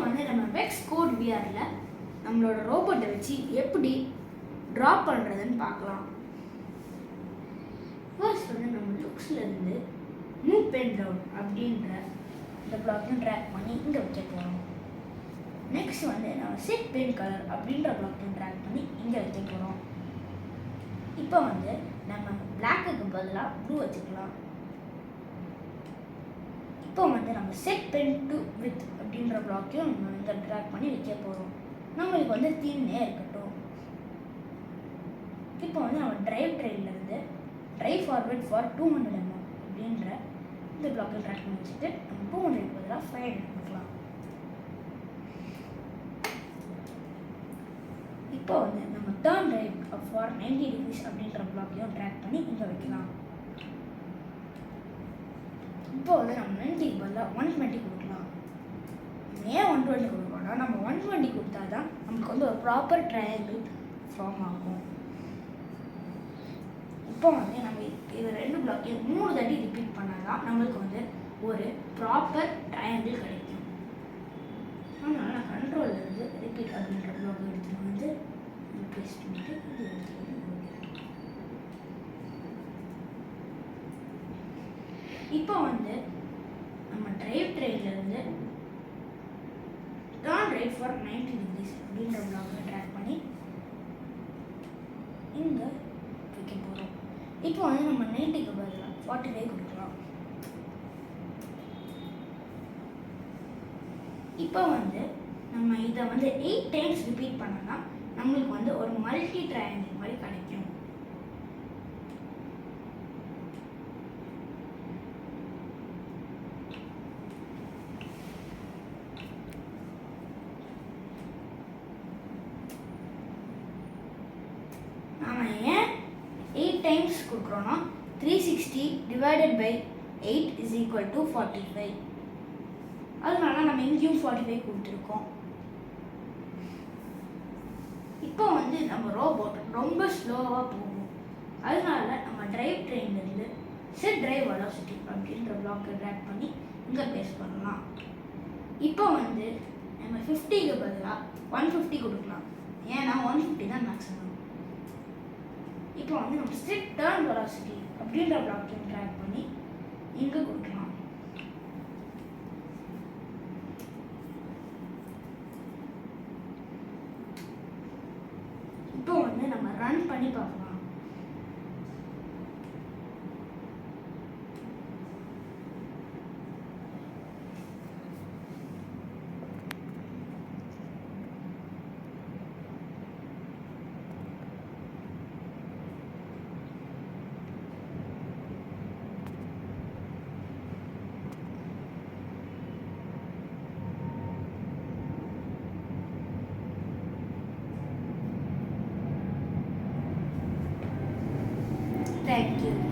வந்து நம்ம வெக்ஸ் கோட் விஆரில் நம்மளோட ரோபோட்டை வச்சு எப்படி ட்ரா பண்ணுறதுன்னு பார்க்கலாம். ஃபர்ஸ்ட் வந்து நம்ம லுக்ஸ்லேருந்து மூவ் பென் டவுன் அப்படின்ற இந்த பிளாக்கையும் ட்ராக் பண்ணி இங்கே வைக்க போகிறோம். நெக்ஸ்ட் வந்து நம்ம செட் பென் கலர் அப்படின்ற பிளாக்கையும் ட்ராக் பண்ணி இங்கே வைக்க போகிறோம். இப்போ வந்து நம்ம பிளாக்குக்கு பதிலாக ப்ளூ வச்சுக்கலாம். இப்போ வந்து நம்ம செட் பென் டு வித் அப்படின்ற பிளாக்கையும் நம்ம இங்கே ட்ராக் பண்ணி வைக்க போகிறோம். நம்மளுக்கு வந்து தீம்னே இருக்கட்டும். இப்போ வந்து நம்ம டிரைவ் ட்ரெயின்லேருந்து டிரைவ் ஃபார்வர்ட் ஃபார் 200 mm அப்படின்ற இந்த பிளாக்கில் ட்ராக் பண்ணி வச்சுட்டு நம்ம 200 பதிலாக 500 கொடுக்கலாம். இப்போ வந்து நம்ம டர்ன் ரைட் ஃபார் 90 degrees அப்படின்ற பிளாக்கையும் ட்ராக் பண்ணி இங்கே வைக்கலாம். இப்போ வந்து நம்ம 90க்கு பதிலாக 120 கொடுக்கலாம். ஏன் 120 கொடுக்கணும்னா நம்ம 120 கொடுத்தா தான் நமக்கு வந்து ஒரு ப்ராப்பர் ட்ரையாங்கிள் ஃபார்ம் ஆகும். இப்போ வந்து நம்ம இது 2 பிளாக்கையும் 3 தட்டி ரிப்பீட் பண்ணால் தான் நம்மளுக்கு வந்து ஒரு ப்ராப்பர் ட்ரையாங்கிள் கிடைக்கும். அதனால நான் கண்ட்ரோல்லேருந்து ரிப்பீட் அப்படின்ற பிளாக் எடுத்துகிட்டு வந்து பேஸ்ட் பண்ணிட்டு இது எடுத்துகிட்டு இப்போ வந்து நம்ம டிரைவ் ட்ரெயின்லேருந்து டர்ன் ரைட் ஃபார் 90 degrees அப்படின்ற பிளாக்கை ட்ராக் பண்ணி இங்கே வைக்க போகிறோம். இப்போ வந்து நம்ம 90க்கு பதிலாக 45 கொடுக்கலாம். இப்போ வந்து நம்ம இதை வந்து 8 times ரிப்பீட் பண்ணோம்னா நம்மளுக்கு வந்து ஒரு மல்டி ட்ரையாங்கிள் மாதிரி கிடைக்கும். நாம் ஏன் 8 times கொடுக்குறோன்னா 360 divided by 8 is equal to 45. அதனால நம்ம இங்கேயும் 45 கொடுத்துருக்கோம். இப்போ வந்து நம்ம ரோபோட் ரொம்ப ஸ்லோவாக போகும். அதனால நம்ம டிரைவ் ட்ரெயின்லேருந்து செட் டிரைவ் வெலாசிட்டி அப்படின்ற பிளாக்கை ட்ராக் பண்ணி இங்கே பேஸ் பண்ணலாம். இப்போ வந்து நம்ம 50க்கு பதிலாக 150 கொடுக்கலாம். ஏன்னா 150 தான் மேக்ஸிமம். இப்போ வந்து நம்ம செட் டர்ன் வெலாசிட்டி அப்படின்ற பிளாக்கையும் ட்ராக் பண்ணி இங்கே கொடுக்கலாம். இப்போ வந்து நம்ம ரன் பண்ணி பார்க்கலாம். Thank you.